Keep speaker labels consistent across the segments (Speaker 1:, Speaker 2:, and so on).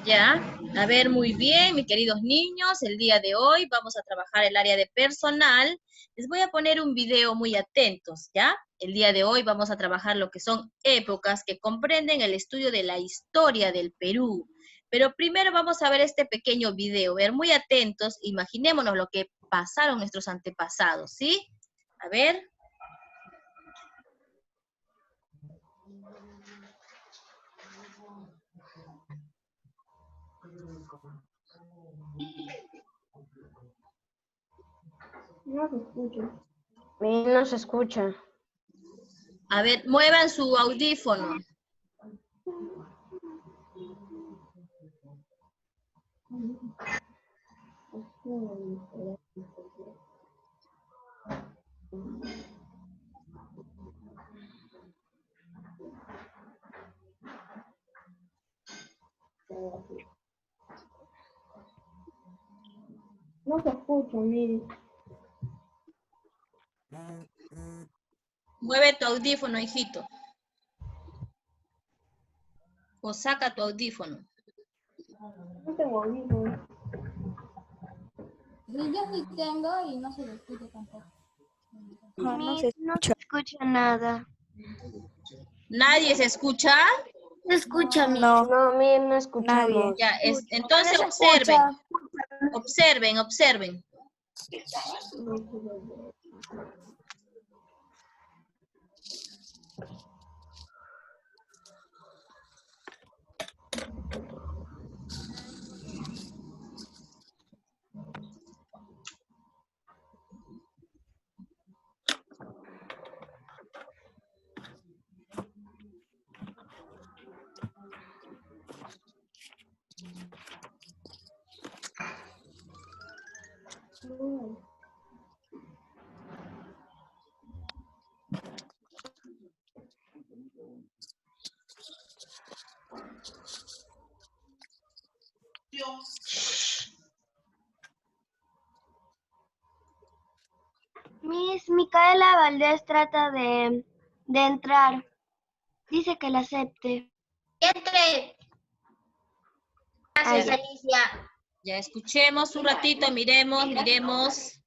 Speaker 1: Ya, a ver, muy bien, mis queridos niños, el día de hoy vamos a trabajar el área de personal. Les voy a poner un video muy atentos, ¿ya? El día de hoy vamos a trabajar lo que son épocas que comprenden el estudio de la historia del Perú. Pero primero vamos a ver este pequeño video, ver muy atentos, imaginémonos lo que pasaron nuestros antepasados, ¿sí? A ver.
Speaker 2: No se escucha.
Speaker 3: No se escucha.
Speaker 1: A ver, muevan su audífono.
Speaker 2: No se escucha, mire.
Speaker 1: Mueve tu audífono, hijito. O saca tu audífono.
Speaker 2: No tengo audífono.
Speaker 4: Sí, yo sí tengo y no se lo escucha tampoco.
Speaker 3: No se escucha nada.
Speaker 1: ¿Nadie se escucha?
Speaker 4: Se escucha,
Speaker 3: No, no escuchamos.
Speaker 1: Ya, entonces observen. Observen, observen.
Speaker 3: Miss Micaela Valdés trata de entrar. Dice que la acepte.
Speaker 4: ¡Entre! Gracias, Alicia.
Speaker 1: Ya escuchemos un ratito, miremos.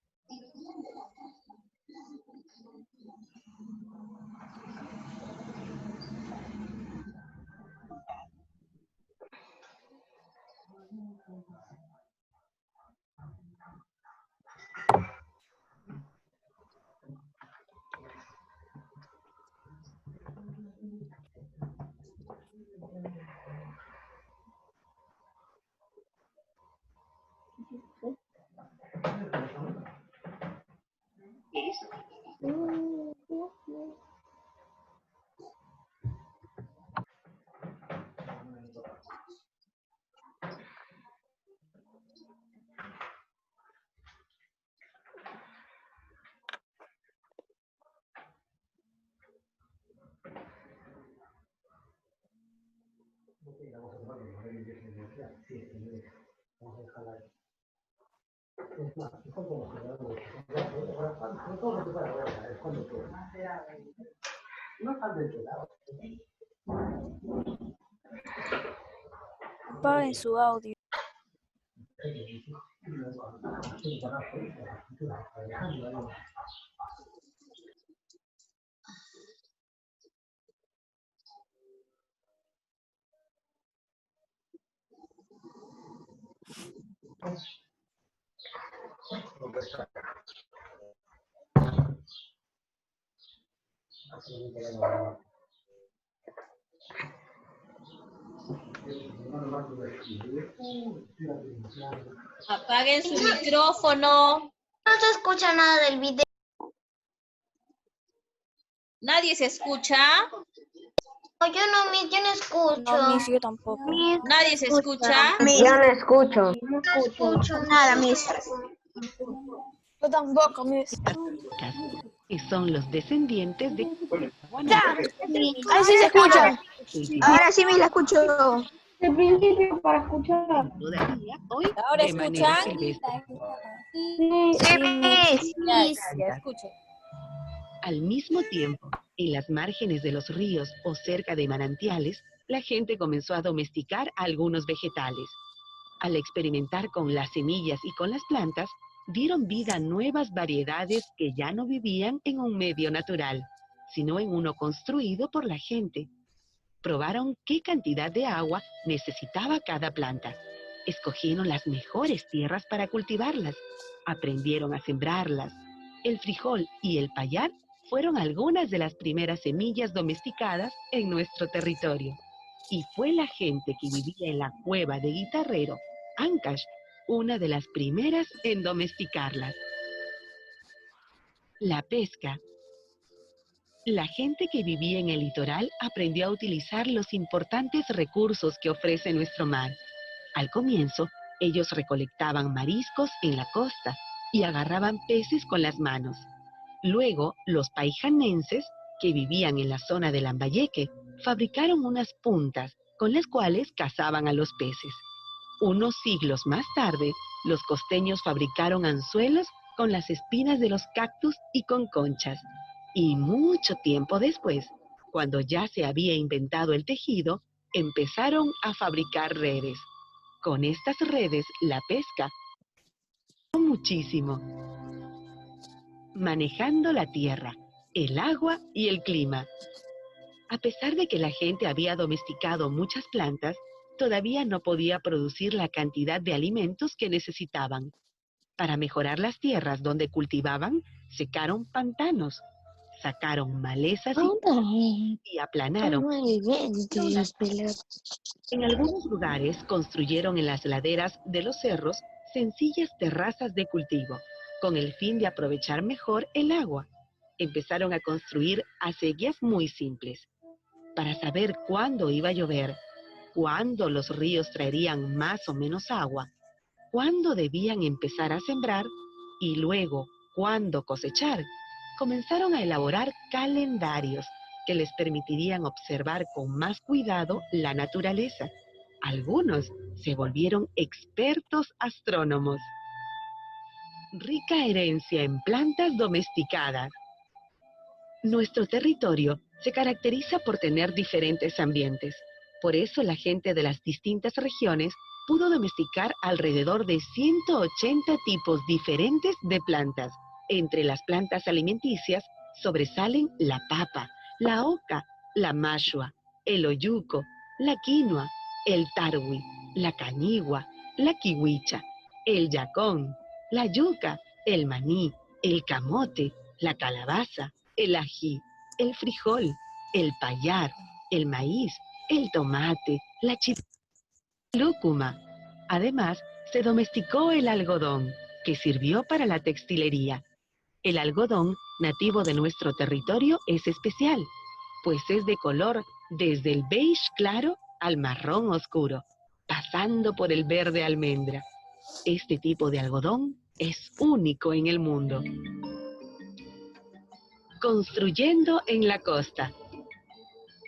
Speaker 5: Apaguen su audio.
Speaker 1: Apaguen su micrófono.
Speaker 4: No se escucha nada del video.
Speaker 1: ¿Nadie se escucha?
Speaker 4: Yo no escucho.
Speaker 5: No, Miss, yo tampoco.
Speaker 1: ¿Nadie se escucha?
Speaker 3: Yo no escucho.
Speaker 4: No escucho nada, Miss.
Speaker 5: Yo tampoco, Miss.
Speaker 6: Y son los descendientes de
Speaker 2: Ahí sí se escucha. Ahora sí me la escucho. De principio para escuchar.
Speaker 6: todavía hoy
Speaker 5: ¿Ahora
Speaker 6: de manera
Speaker 5: escuchan?
Speaker 6: silvestre.
Speaker 2: Sí,
Speaker 5: Ya escucho.
Speaker 6: Al mismo tiempo, En las márgenes de los ríos o cerca de manantiales, la gente comenzó a domesticar algunos vegetales. Al experimentar con las semillas y con las plantas, dieron vida a nuevas variedades que ya no vivían en un medio natural, sino en uno construido por la gente. Probaron qué cantidad de agua necesitaba cada planta. Escogieron las mejores tierras para cultivarlas. Aprendieron a sembrarlas. El frijol y el payar fueron algunas de las primeras semillas domesticadas en nuestro territorio. Y fue la gente que vivía en la cueva de Guitarrero, Ancash, una de las primeras en domesticarlas. La pesca. La gente que vivía en el litoral aprendió a utilizar los importantes recursos que ofrece nuestro mar. Al comienzo, ellos recolectaban mariscos en la costa y agarraban peces con las manos. Luego, los paijanenses, que vivían en la zona de Lambayeque, fabricaron unas puntas con las cuales cazaban a los peces. Unos siglos más tarde, los costeños fabricaron anzuelos con las espinas de los cactus y con conchas. Y mucho tiempo después, cuando ya se había inventado el tejido, empezaron a fabricar redes. Con estas redes, la pesca muchísimo. Manejando la tierra, el agua y el clima. A pesar de que la gente había domesticado muchas plantas, todavía no podía producir la cantidad de alimentos que necesitaban. Para mejorar las tierras donde cultivaban, secaron pantanos, sacaron malezas y aplanaron. En algunos lugares construyeron en las laderas de los cerros sencillas terrazas de cultivo, con el fin de aprovechar mejor el agua. Empezaron a construir acequias muy simples. Para saber cuándo iba a llover, cuándo los ríos traerían más o menos agua, cuándo debían empezar a sembrar y luego cuándo cosechar, comenzaron a elaborar calendarios que les permitirían observar con más cuidado la naturaleza. Algunos se volvieron expertos astrónomos. Rica herencia en plantas domesticadas. Nuestro territorio se caracteriza por tener diferentes ambientes. Por eso la gente de las distintas regiones pudo domesticar alrededor de 180 tipos diferentes de plantas. Entre las plantas alimenticias sobresalen la papa, la oca, la mashua, el oyuco, la quinoa, el tarwi, la cañigua, la kiwicha, el yacón, la yuca, el maní, el camote, la calabaza, el ají, el frijol, el payar, el maíz, el tomate, la lúcuma. Además, se domesticó el algodón, que sirvió para la textilería. El algodón, nativo de nuestro territorio, es especial, pues es de color desde el beige claro al marrón oscuro, pasando por el verde almendra. Este tipo de algodón es único en el mundo. Construyendo en la costa.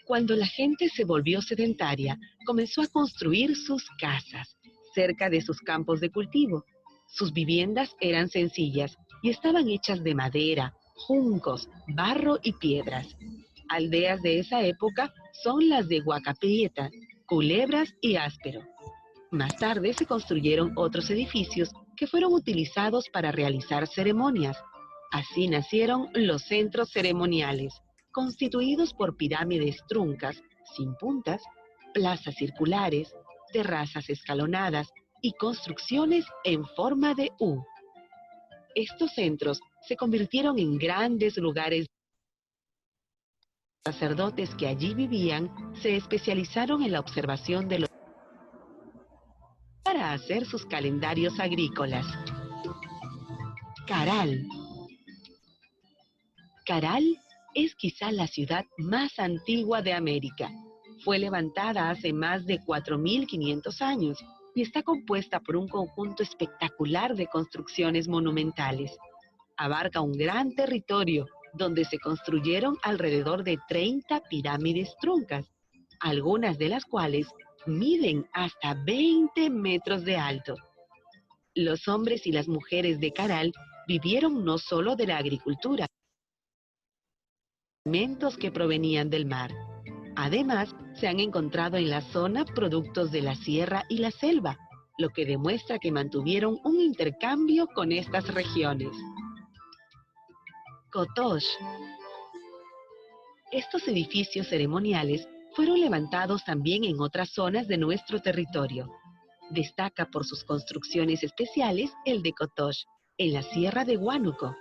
Speaker 6: Cuando la gente se volvió sedentaria, comenzó a construir sus casas cerca de sus campos de cultivo. Sus viviendas eran sencillas y estaban hechas de madera, juncos, barro y piedras. Aldeas de esa época son las de Huacaprieta, Culebras y Áspero. Más tarde se construyeron otros edificios que fueron utilizados para realizar ceremonias. Así nacieron los centros ceremoniales, constituidos por pirámides truncas, sin puntas, plazas circulares, terrazas escalonadas y construcciones en forma de U. Estos centros se convirtieron en grandes lugares. Los sacerdotes que allí vivían se especializaron en la observación de los para hacer sus calendarios agrícolas. Caral. Caral es quizá la ciudad más antigua de América. Fue levantada hace más de 4.500 años y está compuesta por un conjunto espectacular de construcciones monumentales. Abarca un gran territorio donde se construyeron alrededor de 30 pirámides truncas, algunas de las cuales miden hasta 20 metros de alto. Los hombres y las mujeres de Caral vivieron no solo de la agricultura, alimentos que provenían del mar. Además, se han encontrado en la zona productos de la sierra y la selva, lo que demuestra que mantuvieron un intercambio con estas regiones. Kotosh. Estos edificios ceremoniales fueron levantados también en otras zonas de nuestro territorio. Destaca por sus construcciones especiales el de Kotosh, en la sierra de Huánuco.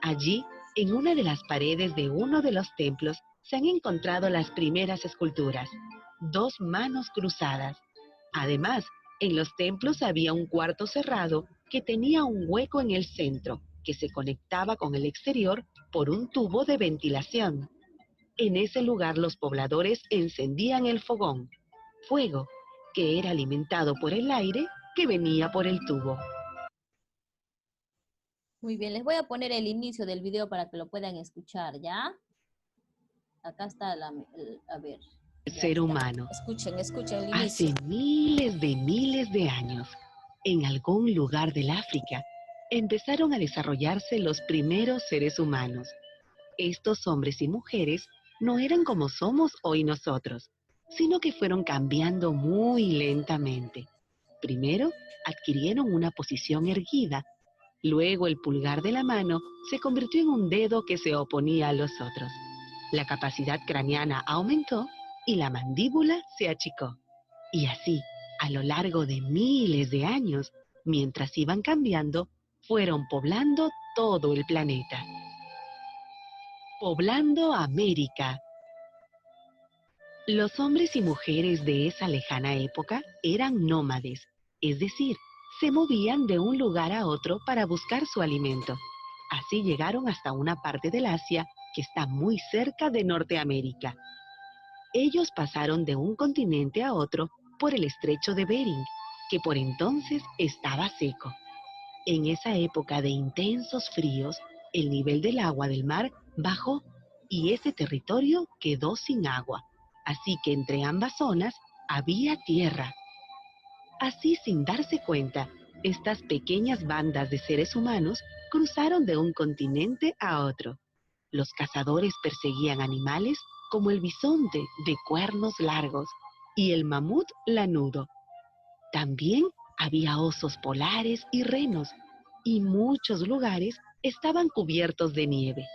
Speaker 6: Allí, en una de las paredes de uno de los templos, se han encontrado las primeras esculturas, 2 manos cruzadas. Además, en los templos había un cuarto cerrado que tenía un hueco en el centro, que se conectaba con el exterior por un tubo de ventilación. En ese lugar los pobladores encendían el fogón, fuego, que era alimentado por el aire que venía por el tubo.
Speaker 1: Muy bien, les voy a poner el inicio del video para que lo puedan escuchar, ¿ya? Acá está a ver.
Speaker 6: El ser humano.
Speaker 1: Escuchen el inicio.
Speaker 6: Hace miles de años, en algún lugar del África, empezaron a desarrollarse los primeros seres humanos. Estos hombres y mujeres no eran como somos hoy nosotros, sino que fueron cambiando muy lentamente. Primero, adquirieron una posición erguida. Luego, el pulgar de la mano se convirtió en un dedo que se oponía a los otros. La capacidad craneana aumentó y la mandíbula se achicó. Y así, a lo largo de miles de años, mientras iban cambiando, fueron poblando todo el planeta. Poblando América. Los hombres y mujeres de esa lejana época eran nómades, es decir, se movían de un lugar a otro para buscar su alimento. Así llegaron hasta una parte del Asia que está muy cerca de Norteamérica. Ellos pasaron de un continente a otro por el estrecho de Bering, que por entonces estaba seco. En esa época de intensos fríos, el nivel del agua del mar bajó y ese territorio quedó sin agua. Así que entre ambas zonas había tierra. Así, sin darse cuenta, estas pequeñas bandas de seres humanos cruzaron de un continente a otro. Los cazadores perseguían animales como el bisonte de cuernos largos y el mamut lanudo. También había osos polares y renos, y muchos lugares estaban cubiertos de nieve.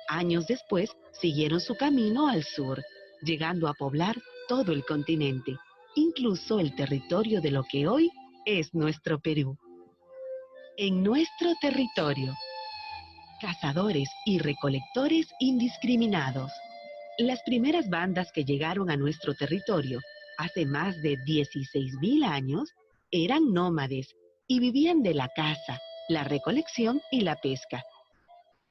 Speaker 6: Años después siguieron su camino al sur, llegando a poblar todo el continente, incluso el territorio de lo que hoy es nuestro Perú. En nuestro territorio, cazadores y recolectores indiscriminados. Las primeras bandas que llegaron a nuestro territorio hace más de 16.000 años eran nómades y vivían de la caza, la recolección y la pesca.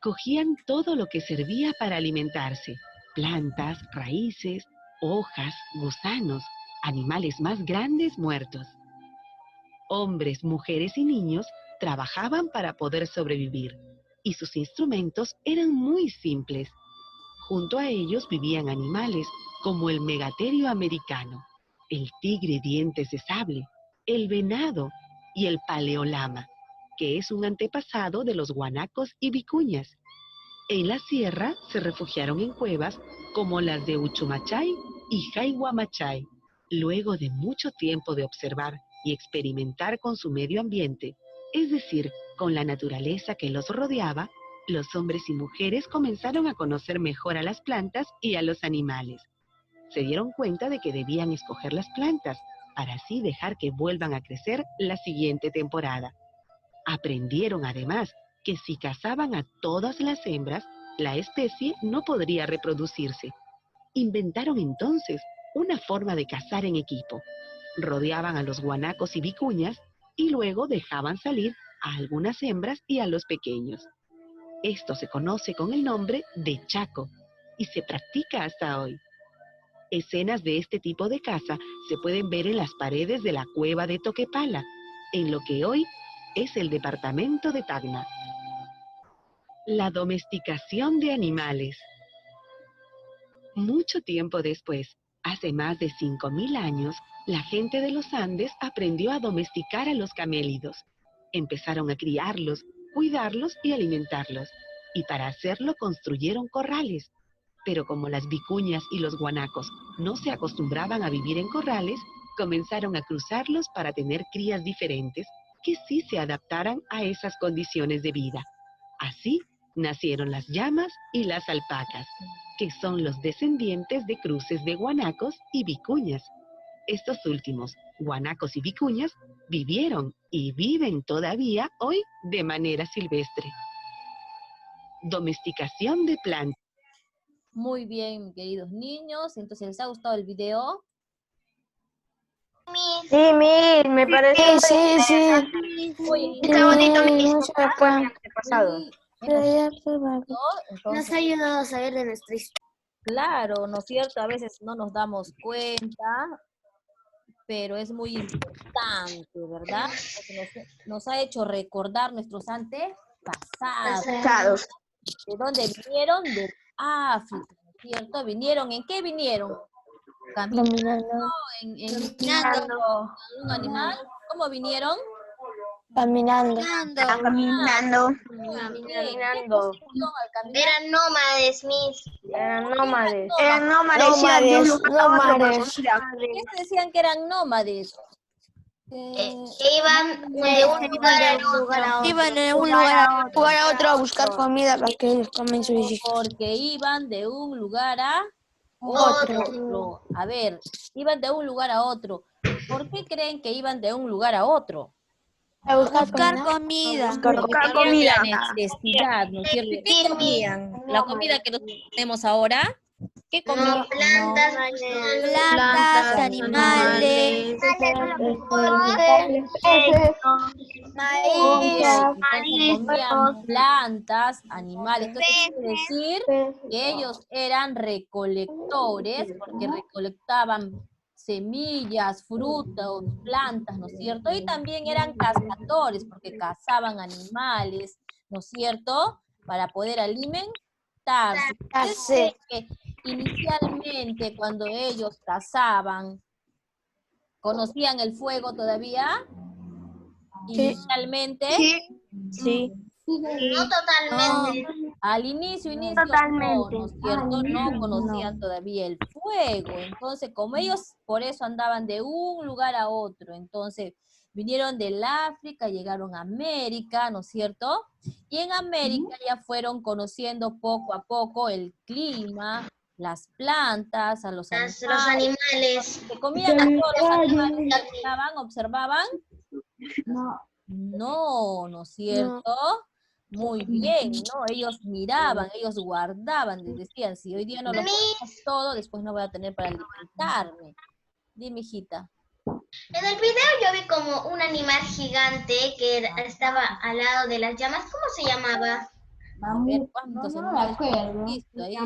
Speaker 6: Cogían todo lo que servía para alimentarse: plantas, raíces, hojas, gusanos, animales más grandes muertos. Hombres, mujeres y niños trabajaban para poder sobrevivir, y sus instrumentos eran muy simples. Junto a ellos vivían animales como el megaterio americano, el tigre dientes de sable, el venado y el paleolama, que es un antepasado de los guanacos y vicuñas. En la sierra se refugiaron en cuevas como las de Uchumachay y Jayhuamachay. Luego de mucho tiempo de observar y experimentar con su medio ambiente, es decir, con la naturaleza que los rodeaba, los hombres y mujeres comenzaron a conocer mejor a las plantas y a los animales. Se dieron cuenta de que debían escoger las plantas para así dejar que vuelvan a crecer la siguiente temporada. Aprendieron además que si cazaban a todas las hembras, la especie no podría reproducirse. Inventaron entonces una forma de cazar en equipo. Rodeaban a los guanacos y vicuñas y luego dejaban salir a algunas hembras y a los pequeños. Esto se conoce con el nombre de chaco y se practica hasta hoy. Escenas de este tipo de caza se pueden ver en las paredes de la cueva de Toquepala, en lo que hoy es el departamento de Tacna. La domesticación de animales. Mucho tiempo después, hace más de 5.000 años, la gente de los Andes aprendió a domesticar a los camélidos. Empezaron a criarlos, cuidarlos y alimentarlos. Y para hacerlo construyeron corrales, Pero como las vicuñas y los guanacos no se acostumbraban a vivir en corrales, comenzaron a cruzarlos para tener crías diferentes que sí se adaptaran a esas condiciones de vida. Así nacieron las llamas y las alpacas, que son los descendientes de cruces de guanacos y vicuñas. Estos últimos, guanacos y vicuñas, vivieron y viven todavía hoy de manera silvestre. Domesticación de plantas.
Speaker 1: Muy bien, queridos niños. Entonces, ¿les ha gustado el video?
Speaker 3: Sí, Miss, me parece
Speaker 1: Muy
Speaker 4: Está bonito, Miss.
Speaker 3: pasado.
Speaker 4: Nos ha ayudado a saber de nuestra historia.
Speaker 1: claro, ¿no es cierto? A veces no nos damos cuenta, pero es muy importante, ¿verdad? Porque nos ha hecho recordar nuestros antepasados. ¿De dónde vinieron? De África, ¿no es cierto? ¿Vinieron? ¿En qué vinieron? Caminando. ¿En un animal? ¿Cómo vinieron?
Speaker 2: Caminando.
Speaker 3: Caminando.
Speaker 1: Caminando.
Speaker 4: Eran nómades, Miss.
Speaker 3: Eran nómades.
Speaker 2: Eran nómades.
Speaker 1: ¿Qué se decían que eran nómades?
Speaker 4: Iban de un lugar a otro.
Speaker 2: Iban de un lugar a otro a buscar comida para que ellos comen sus hijos.
Speaker 1: Porque iban de un lugar a
Speaker 2: Otro.
Speaker 1: otro. A ver, iban de un lugar a otro. ¿Por qué creen que iban de un lugar a otro?
Speaker 2: A buscar
Speaker 5: comida.
Speaker 1: Porque tenían la necesidad, ¿no es cierto? ¿Qué comían? La comida que nosotros tenemos ahora. ¿Qué comían?
Speaker 4: No, plantas,
Speaker 5: Plantas, animales,
Speaker 1: Entonces comían plantas, animales. Entonces quiere decir que ellos eran recolectores porque recolectaban semillas, frutos, plantas, ¿no es cierto? Y también eran cazadores porque cazaban animales, ¿no es cierto? Para poder alimentarse. ¿Ustedes creen que inicialmente cuando ellos cazaban, conocían el fuego todavía? Inicialmente.
Speaker 2: Sí.
Speaker 4: no totalmente.
Speaker 1: Al inicio
Speaker 3: Totalmente.
Speaker 1: no, ¿no es cierto? No conocían todavía el fuego. Entonces, como ellos por eso andaban de un lugar a otro, entonces vinieron del África, llegaron a América, ¿no es cierto? Y en América ya fueron conociendo poco a poco el clima, las plantas, a los
Speaker 4: Los
Speaker 1: animales.
Speaker 4: animales.
Speaker 1: ¿Se comían a todos los animales que estaban, observaban? No, ¿no es cierto? Muy bien, ¿no? Ellos miraban, ellos guardaban, les decían, si hoy día no lo comemos todo, después no voy a tener para alimentarme. Dime, hijita.
Speaker 4: En el video yo vi como un animal gigante que estaba al lado de las llamas. ¿Cómo se llamaba?
Speaker 1: A ver, ¿cuántos animales hemos visto ahí?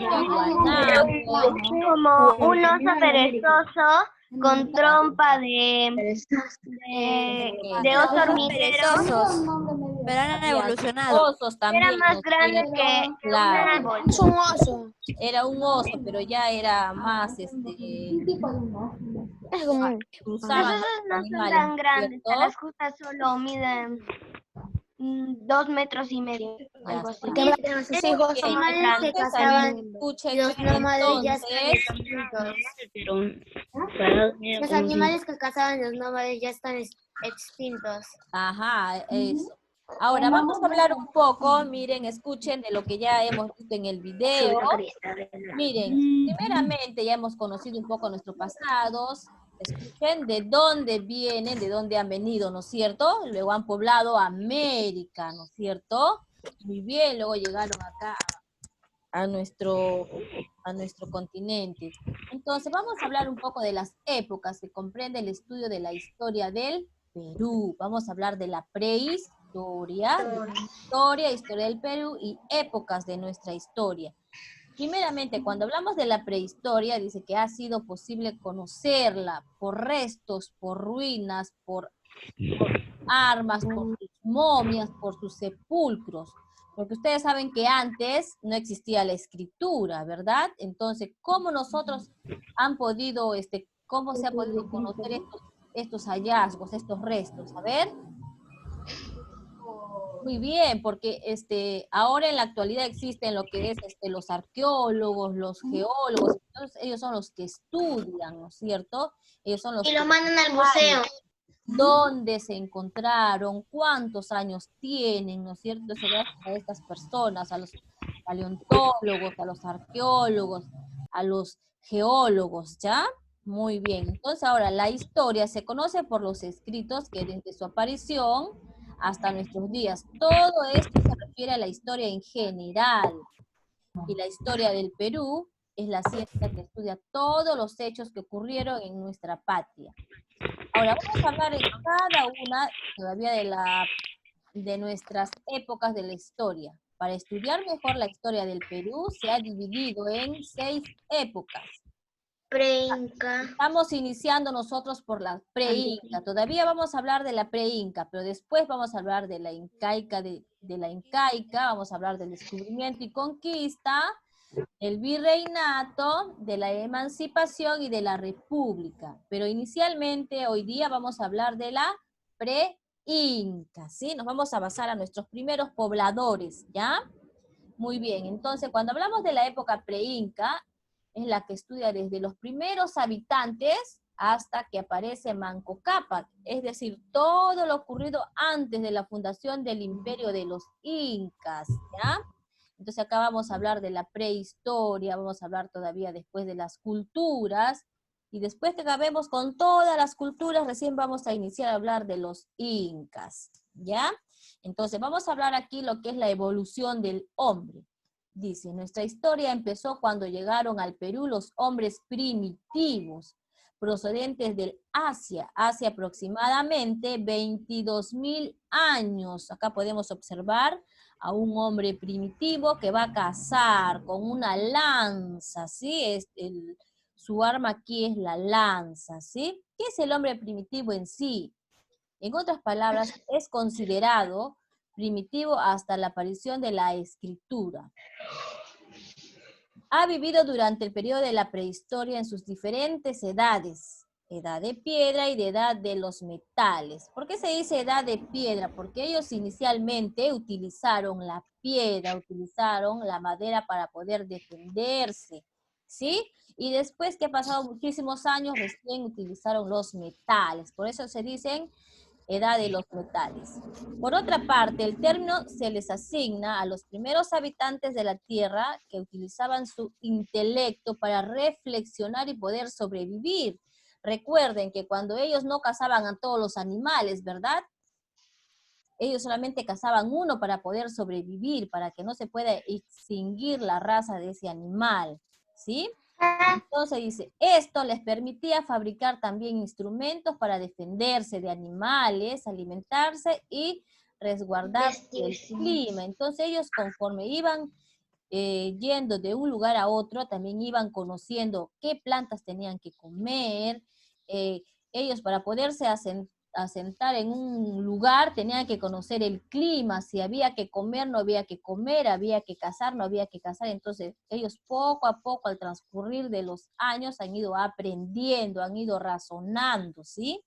Speaker 1: Guanaco,
Speaker 3: Como un oso perezoso con trompa de oso hormiguero.
Speaker 5: Pero han evolucionado.
Speaker 1: osos también.
Speaker 3: Era más
Speaker 1: ¿no es
Speaker 3: grande
Speaker 1: cierto?
Speaker 3: que un
Speaker 1: Claro.
Speaker 3: árbol.
Speaker 2: Es un oso.
Speaker 1: Era un oso, pero ya era más,
Speaker 2: Es como
Speaker 1: cruzaban
Speaker 3: Esos
Speaker 1: los
Speaker 3: no son
Speaker 1: animales,
Speaker 3: tan
Speaker 1: ¿no es
Speaker 3: grandes,
Speaker 1: cierto?
Speaker 3: las justas solo miden 2,5 metros, algo así.
Speaker 2: que matan a sus hijos.
Speaker 1: Ok,
Speaker 4: Animales que
Speaker 1: entonces,
Speaker 4: cazaban,
Speaker 1: escuchen,
Speaker 4: los nómades ya
Speaker 1: entonces,
Speaker 4: están extintos. Los animales que cazaban los nómades ya están extintos.
Speaker 1: ajá, eso. Ahora vamos a hablar un poco, miren, escuchen de lo que ya hemos visto en el video. Miren, primeramente ya hemos conocido un poco nuestros pasados. Escuchen de dónde vienen, de dónde han venido, ¿no es cierto? Luego han poblado América, ¿no es cierto? Muy bien, luego llegaron acá a nuestro continente. Entonces, vamos a hablar un poco de las épocas que comprende el estudio de la historia del Perú. Vamos a hablar de la prehistoria, historia del Perú y épocas de nuestra historia. Primeramente, cuando hablamos de la prehistoria, dice que ha sido posible conocerla por restos, por ruinas, por armas, por sus momias, por sus sepulcros. Porque ustedes saben que antes no existía la escritura, ¿verdad? Entonces, ¿cómo nosotros han podido, cómo se ha podido conocer estos hallazgos, estos restos? A ver.
Speaker 7: Muy bien, porque ahora en la actualidad existen lo que es los arqueólogos, los geólogos, entonces ellos son los que estudian, ¿no es cierto? Ellos son los
Speaker 4: Y
Speaker 7: que
Speaker 4: lo mandan al museo.
Speaker 7: dónde se encontraron, cuántos años tienen, ¿no es cierto? Entonces, gracias a estas personas, a los paleontólogos, a los arqueólogos, a los geólogos, ¿ya? Muy bien. Entonces, ahora, la historia se conoce por los escritos que desde su aparición hasta nuestros días. Todo esto se refiere a la historia en general. Y la historia del Perú es la ciencia que estudia todos los hechos que ocurrieron en nuestra patria. Ahora, vamos a hablar en cada una todavía de nuestras épocas de la historia. Para estudiar mejor la historia del Perú se ha dividido en 6 épocas.
Speaker 4: Pre-Inca.
Speaker 7: Estamos iniciando nosotros por la pre-Inca. Todavía vamos a hablar de la pre-Inca, pero después vamos a hablar de la incaica, de la incaica, vamos a hablar del descubrimiento y conquista, el virreinato, de la emancipación y de la república. Pero inicialmente, hoy día vamos a hablar de la pre-Inca, ¿sí? Nos vamos a basar a nuestros primeros pobladores, ¿ya? Muy bien, entonces cuando hablamos de la época pre-Inca, es la que estudia desde los primeros habitantes hasta que aparece Manco Cápac, es decir, todo lo ocurrido antes de la fundación del imperio de los incas, ¿ya? Entonces acá vamos a hablar de la prehistoria, vamos a hablar todavía después de las culturas, y después que acabemos con todas las culturas, recién vamos a iniciar a hablar de los incas, ¿ya? Entonces vamos a hablar aquí lo que es la evolución del hombre. Dice, nuestra historia empezó cuando llegaron al Perú los hombres primitivos, procedentes del Asia, hace aproximadamente 22.000 años. Acá podemos observar a un hombre primitivo que va a cazar con una lanza, ¿sí? Su arma aquí es la lanza, ¿sí? ¿Qué es el hombre primitivo en sí? En otras palabras, es considerado primitivo hasta la aparición de la escritura. Ha vivido durante el periodo de la prehistoria en sus diferentes edades, edad de piedra y de edad de los metales. ¿Por qué se dice edad de piedra? Porque ellos inicialmente utilizaron la piedra, utilizaron la madera para poder defenderse, ¿sí? Y después que ha pasado muchísimos años, recién utilizaron los metales. Por eso se dicen edad de los metales. Por otra parte, el término se les asigna a los primeros habitantes de la Tierra que utilizaban su intelecto para reflexionar y poder sobrevivir. Recuerden que cuando ellos no cazaban a todos los animales, ¿verdad? Ellos solamente cazaban uno para poder sobrevivir, para que no se pueda extinguir la raza de ese animal, ¿sí? Entonces dice, esto les permitía fabricar también instrumentos para defenderse de animales, alimentarse y resguardarse del clima. Entonces ellos conforme iban yendo de un lugar a otro, también iban conociendo qué plantas tenían que comer. Ellos para poderse asentar en un lugar tenían que conocer el clima, si había que comer, no había que comer, había que cazar, no había que cazar. Entonces ellos poco a poco al transcurrir de los años han ido aprendiendo, han ido razonando, ¿sí?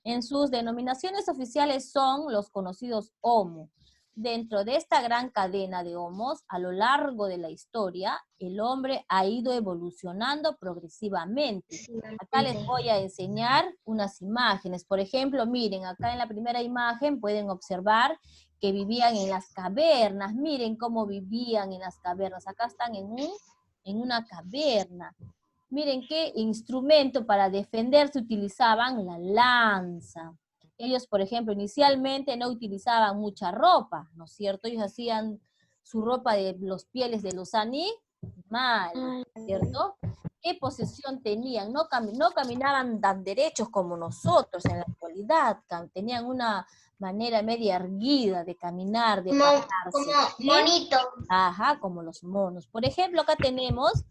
Speaker 7: En sus denominaciones oficiales son los conocidos Homo. Dentro de esta gran cadena de homos, a lo largo de la historia, el hombre ha ido evolucionando progresivamente. Acá les voy a enseñar unas imágenes. Por ejemplo, miren, acá en la primera imagen pueden observar que vivían en las cavernas. Miren cómo vivían en las cavernas. Acá están en una caverna. Miren qué instrumento para defenderse utilizaban, la lanza. Ellos, por ejemplo, inicialmente no utilizaban mucha ropa, ¿no es cierto? Ellos hacían su ropa de los pieles de los animales, ¿cierto? ¿Qué posesión tenían? No caminaban tan derechos como nosotros en la actualidad, tenían una manera media erguida de caminar, de pararse.
Speaker 4: Como
Speaker 7: ¿sí?
Speaker 4: monito.
Speaker 7: Ajá, como los monos. Por ejemplo, acá tenemos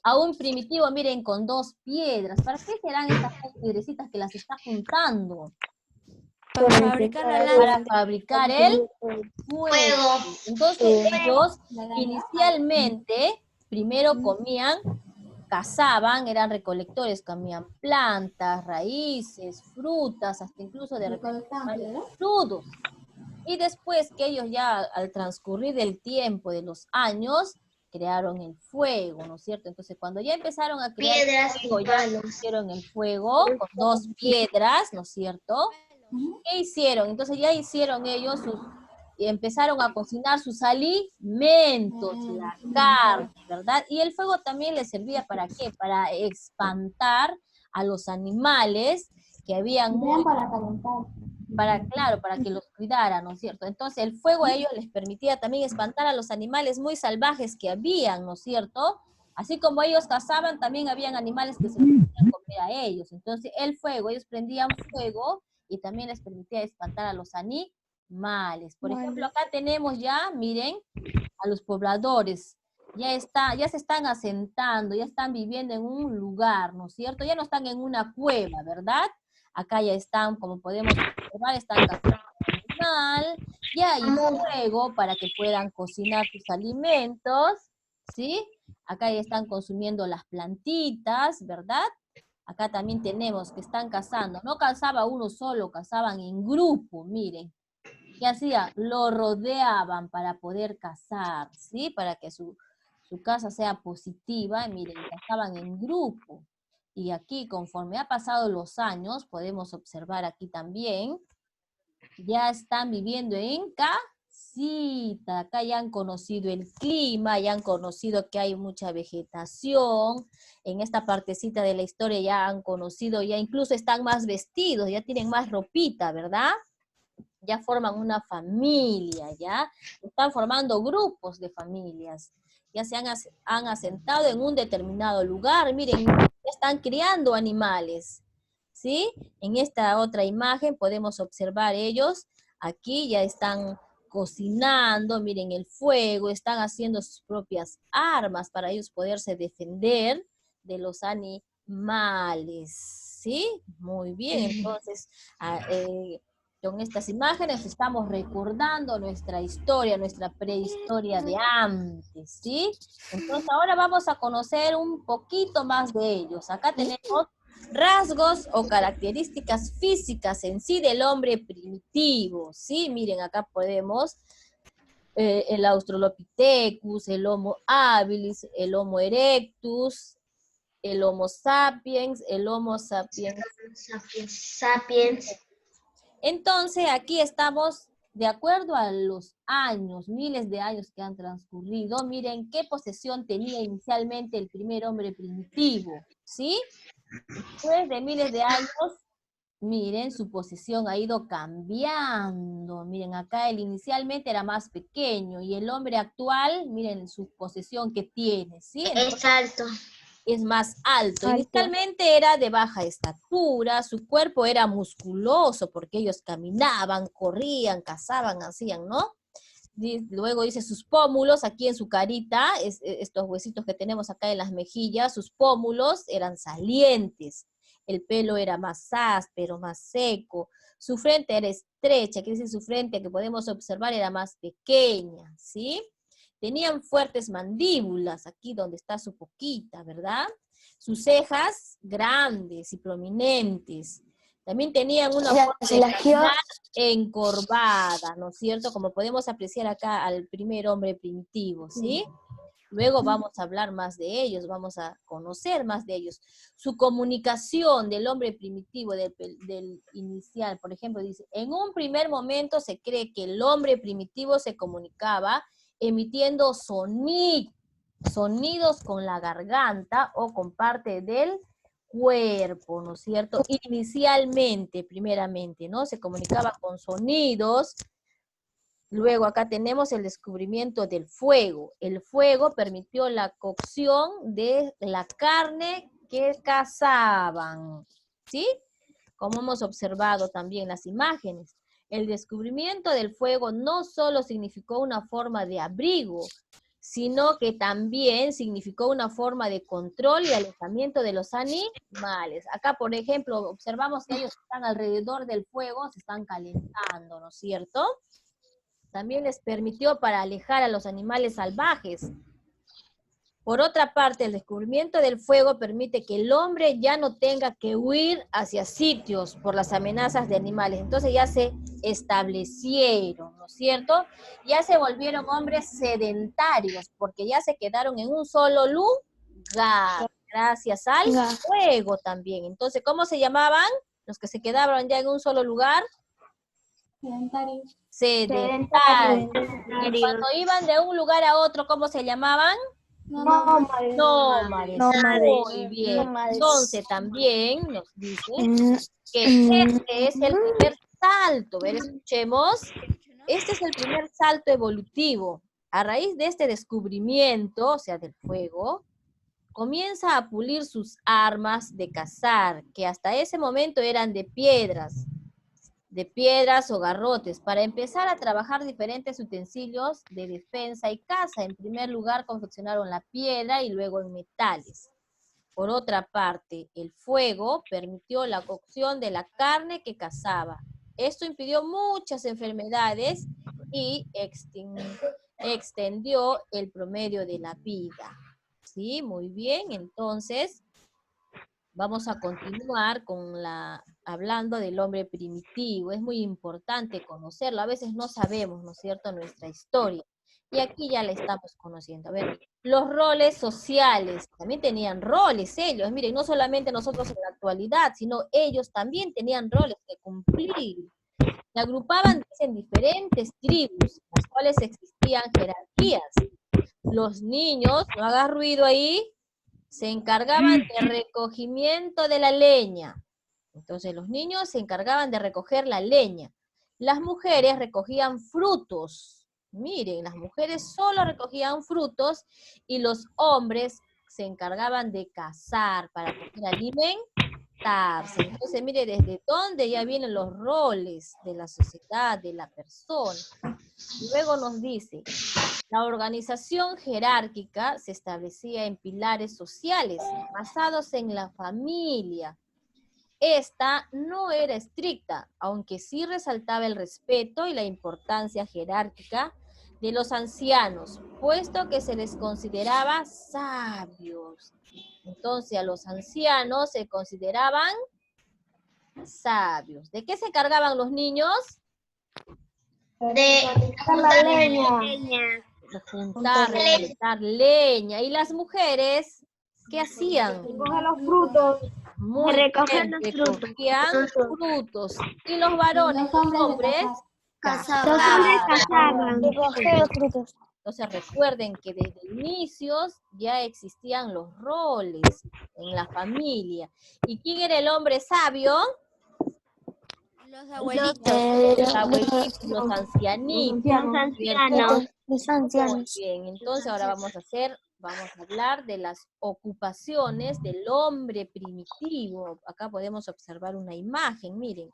Speaker 7: a un primitivo, miren, con 2 piedras. ¿Para qué serán estas 2 piedrecitas que las está juntando?
Speaker 5: Para fabricar la
Speaker 7: Para
Speaker 5: lanza.
Speaker 7: fabricar el fuego. Entonces ellos inicialmente, primero comían, cazaban, eran recolectores, comían plantas, raíces, frutas, hasta incluso de repente animales crudos. Y después que ellos ya al transcurrir del tiempo, de los años, crearon el fuego, ¿no es cierto? Entonces cuando ya empezaron a crear
Speaker 4: Piedras
Speaker 7: el fuego,
Speaker 4: y
Speaker 7: ya
Speaker 4: palos.
Speaker 7: hicieron el fuego con 2 piedras, ¿no es cierto? ¿Qué hicieron? Entonces ya hicieron ellos y empezaron a cocinar sus alimentos, la carne, ¿verdad? Y el fuego también les servía ¿para qué? Para espantar a los animales que habían claro, para que los cuidaran, ¿no es cierto? Entonces el fuego a ellos les permitía también espantar a los animales muy salvajes que habían, ¿no es cierto? Así como ellos cazaban, también habían animales que se los podían comer a ellos. Entonces el fuego, ellos prendían fuego y también les permitía espantar a los animales. Por ejemplo, acá tenemos ya, miren, a los pobladores. Ya se están asentando, ya están viviendo en un lugar, ¿no es cierto? Ya no están en una cueva, ¿verdad? Acá ya están, como podemos observar, están cazando animal, y hay fuego para que puedan cocinar sus alimentos, ¿sí? Acá ya están consumiendo las plantitas, ¿verdad? Acá también tenemos que están cazando. No cazaba uno solo, cazaban en grupo, miren. ¿Qué hacía? Lo rodeaban para poder cazar, ¿sí? Para que su casa sea positiva. Miren, cazaban en grupo. Y aquí, conforme ha pasado los años, podemos observar aquí también, ya están viviendo en casita. Acá ya han conocido el clima, ya han conocido que hay mucha vegetación. En esta partecita de la historia ya han conocido, ya incluso están más vestidos, ya tienen más ropita, ¿verdad? Ya forman una familia, ¿ya? Están formando grupos de familias. Ya se han asentado en un determinado lugar. Miren, ya están criando animales, ¿sí? En esta otra imagen podemos observar ellos. Aquí ya están cocinando, miren el fuego, están haciendo sus propias armas para ellos poderse defender de los animales, ¿sí? Muy bien, entonces, con estas imágenes estamos recordando nuestra historia, nuestra prehistoria de antes, ¿sí? Entonces ahora vamos a conocer un poquito más de ellos. Acá tenemos rasgos o características físicas en sí del hombre primitivo, ¿sí? Miren, acá podemos el Australopithecus, el Homo habilis, el Homo erectus, el Homo sapiens, el Homo sapiens.
Speaker 4: Sapiens.
Speaker 7: Entonces, aquí estamos, de acuerdo a los años, miles de años que han transcurrido, miren qué posesión tenía inicialmente el primer hombre primitivo, ¿sí? Después de miles de años, miren, su posesión ha ido cambiando. Miren, acá él inicialmente era más pequeño, y el hombre actual, miren su posesión que tiene, ¿sí? Entonces,
Speaker 4: Es alto.
Speaker 7: es más alto. Inicialmente era de baja estatura, su cuerpo era musculoso porque ellos caminaban, corrían, cazaban, hacían, ¿no? Luego dice sus pómulos, aquí en su carita, estos huesitos que tenemos acá en las mejillas, sus pómulos eran salientes, el pelo era más áspero, más seco, su frente era estrecha, quiere decir su frente que podemos observar era más pequeña, ¿sí? Tenían fuertes mandíbulas, aquí donde está su boquita, ¿verdad? Sus cejas grandes y prominentes. También tenían una forma de caminar encorvada, ¿no es cierto? Como podemos apreciar acá al primer hombre primitivo, ¿sí? Luego vamos a hablar más de ellos, vamos a conocer más de ellos. Su comunicación del hombre primitivo, del inicial, por ejemplo, dice, en un primer momento se cree que el hombre primitivo se comunicaba emitiendo sonidos con la garganta o con parte del cuerpo, ¿no es cierto? Inicialmente, primeramente, ¿no? Se comunicaba con sonidos. Luego acá tenemos el descubrimiento del fuego. El fuego permitió la cocción de la carne que cazaban, ¿sí? Como hemos observado también las imágenes. El descubrimiento del fuego no solo significó una forma de abrigo, sino que también significó una forma de control y alejamiento de los animales. Acá, por ejemplo, observamos que ellos están alrededor del fuego, se están calentando, ¿no es cierto? También les permitió para alejar a los animales salvajes. Por otra parte, el descubrimiento del fuego permite que el hombre ya no tenga que huir hacia sitios por las amenazas de animales. Entonces ya se establecieron, ¿no es cierto? Ya se volvieron hombres sedentarios, porque ya se quedaron en un solo lugar, gracias al fuego también. Entonces, ¿cómo se llamaban los que se quedaban ya en un solo lugar? Sedentarios. Y cuando iban de un lugar a otro, ¿cómo se llamaban? Nómades. Muy bien. Entonces también nos dice que este es el primer salto. A ver, escuchemos. Este es el primer salto evolutivo. A raíz de este descubrimiento, o sea, del fuego, comienza a pulir sus armas de cazar, que hasta ese momento eran de piedras o garrotes, para empezar a trabajar diferentes utensilios de defensa y caza. En primer lugar, confeccionaron la piedra y luego en metales. Por otra parte, el fuego permitió la cocción de la carne que cazaba. Esto impidió muchas enfermedades y extendió el promedio de la vida. ¿Sí? Muy bien, entonces vamos a continuar hablando del hombre primitivo. Es muy importante conocerlo. A veces no sabemos, ¿no es cierto?, nuestra historia. Y aquí ya la estamos conociendo. A ver, los roles sociales. También tenían roles ellos. Miren, no solamente nosotros en la actualidad, sino ellos también tenían roles que cumplir. Se agrupaban en diferentes tribus, en las cuales existían jerarquías. Los niños, no hagas ruido ahí, se encargaban de recogimiento de la leña. Entonces los niños se encargaban de recoger la leña. Las mujeres recogían frutos. Miren, las mujeres solo recogían frutos y los hombres se encargaban de cazar para poder alimentarse. Entonces, mire, desde dónde ya vienen los roles de la sociedad, de la persona. Luego nos dice, la organización jerárquica se establecía en pilares sociales basados en la familia. Esta no era estricta, aunque sí resaltaba el respeto y la importancia jerárquica de los ancianos, puesto que se les consideraba sabios. Entonces a los ancianos se consideraban sabios. ¿De qué se encargaban los niños?
Speaker 4: De
Speaker 3: La leña.
Speaker 7: De juntar, recolectar leña. ¿Y las mujeres qué hacían?
Speaker 3: Recoger los frutos.
Speaker 7: Muy
Speaker 3: Recoger
Speaker 7: bien,
Speaker 3: los frutos.
Speaker 7: recogían frutos. Y los varones, los hombres,
Speaker 3: Los hombres cazaban. Recoger los frutos.
Speaker 7: Entonces recuerden que desde inicios ya existían los roles en la familia. ¿Y quién era el hombre sabio?
Speaker 5: Los abuelitos.
Speaker 7: Los abuelitos, los ancianitos.
Speaker 3: Los ancianos.
Speaker 7: Muy bien, entonces ahora vamos a hablar de las ocupaciones del hombre primitivo. Acá podemos observar una imagen, miren.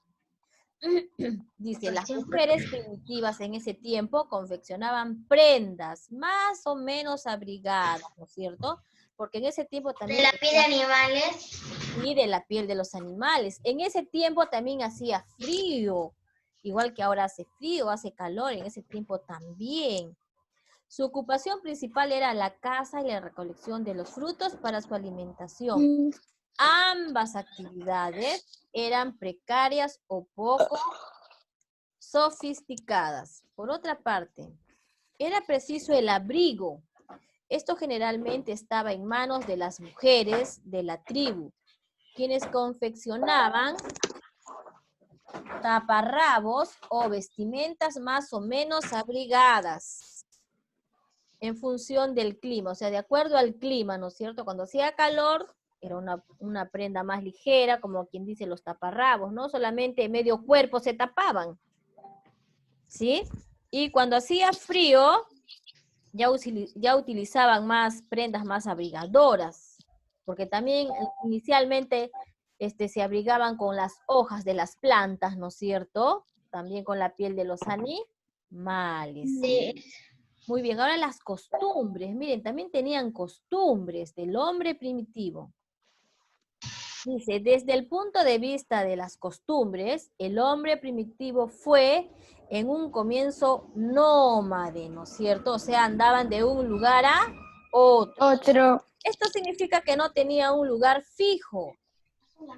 Speaker 7: Dice, las mujeres primitivas en ese tiempo confeccionaban prendas más o menos abrigadas, ¿no es cierto? Porque en ese tiempo también...
Speaker 4: de la piel de animales.
Speaker 7: Y de la piel de los animales. En ese tiempo también hacía frío, igual que ahora hace frío, hace calor, en ese tiempo también. Su ocupación principal era la caza y la recolección de los frutos para su alimentación. Ambas actividades eran precarias o poco sofisticadas. Por otra parte, era preciso el abrigo. Esto generalmente estaba en manos de las mujeres de la tribu, quienes confeccionaban taparrabos o vestimentas más o menos abrigadas en función del clima, o sea, de acuerdo al clima, ¿no es cierto? Cuando hacía calor, era una prenda más ligera, como quien dice los taparrabos, ¿no? Solamente medio cuerpo se tapaban, ¿sí? Y cuando hacía frío, ya utilizaban más prendas más abrigadoras, porque también inicialmente se abrigaban con las hojas de las plantas, ¿no es cierto? También con la piel de los animales.
Speaker 4: Sí.
Speaker 7: Muy bien, ahora las costumbres. Miren, también tenían costumbres del hombre primitivo. Dice, desde el punto de vista de las costumbres, el hombre primitivo fue en un comienzo nómade, ¿no es cierto? O sea, andaban de un lugar a otro. Esto significa que no tenía un lugar fijo.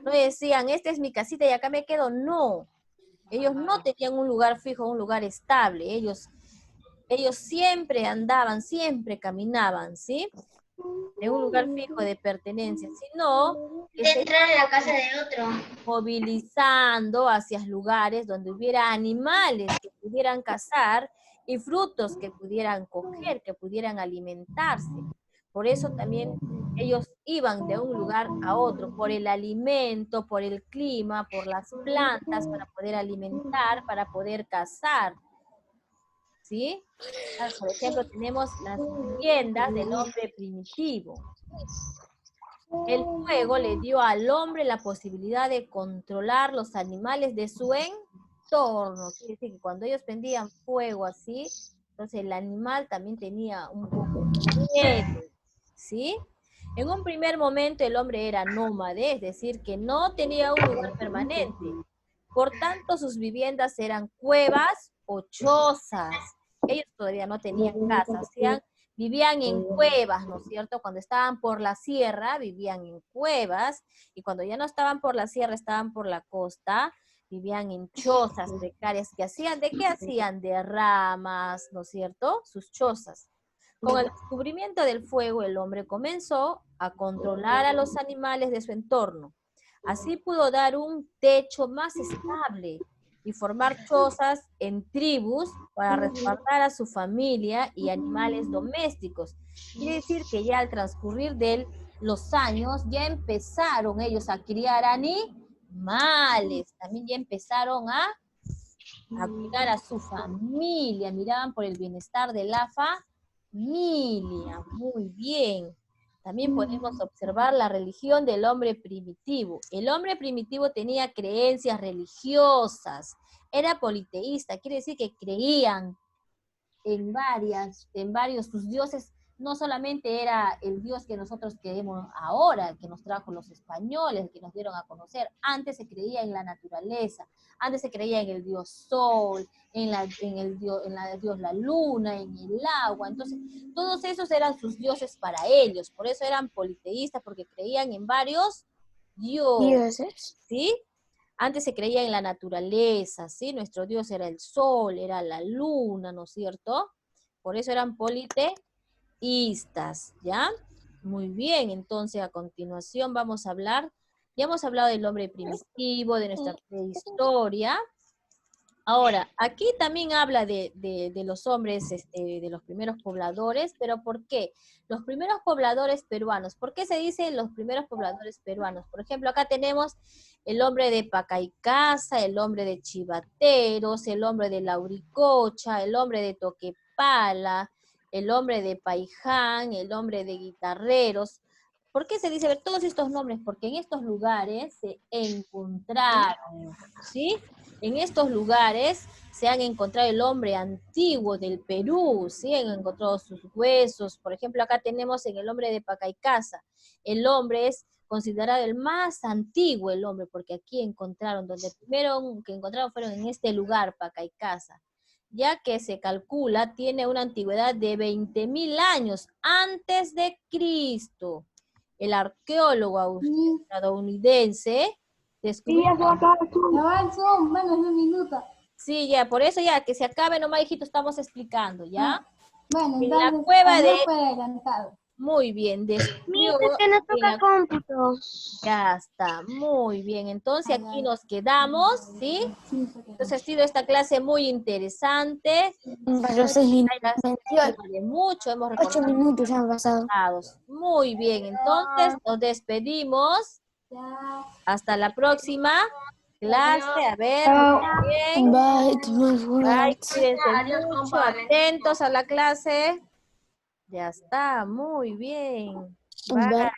Speaker 7: No decían, esta es mi casita y acá me quedo, no. Ellos no tenían un lugar fijo, un lugar estable. Ellos siempre andaban, siempre caminaban, ¿sí? De un lugar fijo de pertenencia, sino que se
Speaker 4: Entrar en la casa de otro.
Speaker 7: movilizando hacia lugares donde hubiera animales que pudieran cazar y frutos que pudieran coger, que pudieran alimentarse. Por eso también ellos iban de un lugar a otro, por el alimento, por el clima, por las plantas, para poder alimentar, para poder cazar. ¿Sí? Por ejemplo, tenemos las viviendas del hombre primitivo. El fuego le dio al hombre la posibilidad de controlar los animales de su entorno. Quiere decir que cuando ellos prendían fuego así, entonces el animal también tenía un poco de miedo, ¿sí? En un primer momento el hombre era nómade, es decir, que no tenía un lugar permanente. Por tanto, sus viviendas eran cuevas o chozas. Ellos todavía no tenían casas, vivían en cuevas, ¿no es cierto? Cuando estaban por la sierra, vivían en cuevas, y cuando ya no estaban por la sierra, estaban por la costa, vivían en chozas precarias que hacían, ¿de qué hacían? De ramas, ¿no es cierto? Sus chozas. Con el descubrimiento del fuego, el hombre comenzó a controlar a los animales de su entorno. Así pudo dar un techo más estable y formar chozas en tribus para resguardar a su familia y animales domésticos. Quiere decir que ya al transcurrir de los años ya empezaron ellos a criar animales, también ya empezaron a cuidar a su familia, miraban por el bienestar de la familia. Muy bien. También podemos observar la religión del hombre primitivo. El hombre primitivo tenía creencias religiosas, era politeísta, quiere decir que creían en varios, sus dioses, no solamente era el Dios que nosotros creemos ahora, que nos trajo los españoles, que nos dieron a conocer, antes se creía en la naturaleza, antes se creía en el Dios Sol, en el Dios la Luna, en el agua, entonces todos esos eran sus dioses para ellos, por eso eran politeístas, porque creían en varios dioses, ¿sí? Antes se creía en la naturaleza, ¿sí? Nuestro Dios era el sol, era la luna, ¿no es cierto? Por eso eran politeístas, ¿ya? Muy bien, entonces a continuación vamos a hablar, ya hemos hablado del hombre primitivo, de nuestra prehistoria. Ahora, aquí también habla de los hombres, de los primeros pobladores, pero ¿por qué? Los primeros pobladores peruanos, ¿por qué se dice los primeros pobladores peruanos? Por ejemplo, acá tenemos el hombre de Pacaycasa, el hombre de Chivateros, el hombre de Lauricocha, el hombre de Toquepala, el hombre de Paiján, el hombre de Guitarreros. ¿Por qué se dice ver todos estos nombres? Porque en estos lugares se encontraron, ¿sí? En estos lugares se han encontrado el hombre antiguo del Perú, ¿sí? Han encontrado sus huesos. Por ejemplo, acá tenemos en el hombre de Pacaycasa. El hombre es considerado el más antiguo, el hombre, porque aquí encontraron, donde primero que encontraron fueron en este lugar, Pacaycasa, ya que se calcula tiene una antigüedad de 20.000 años antes de Cristo. El arqueólogo estadounidense descubrió...
Speaker 2: menos de un minuto.
Speaker 7: Sí, ya, por eso ya, que se acabe nomás, hijito, estamos explicando, ¿ya?
Speaker 2: Bueno,
Speaker 7: En
Speaker 2: entonces,
Speaker 7: la cueva de...
Speaker 2: fue adelantado.
Speaker 7: Muy bien, descubrió...
Speaker 3: que nos toca cómputo.
Speaker 7: Ya está, muy bien. Entonces aquí nos quedamos, ¿sí? Entonces ha sido esta clase muy interesante.
Speaker 2: Pasó 6 minutos.
Speaker 7: De mucho, hemos
Speaker 2: 8
Speaker 7: recordado.
Speaker 2: minutos ya han pasado.
Speaker 7: Muy bien, entonces nos despedimos. Hasta la próxima clase. A ver, muy bien. Bye, cuídense mucho, atentos a la clase. Ya está, muy bien. Bye.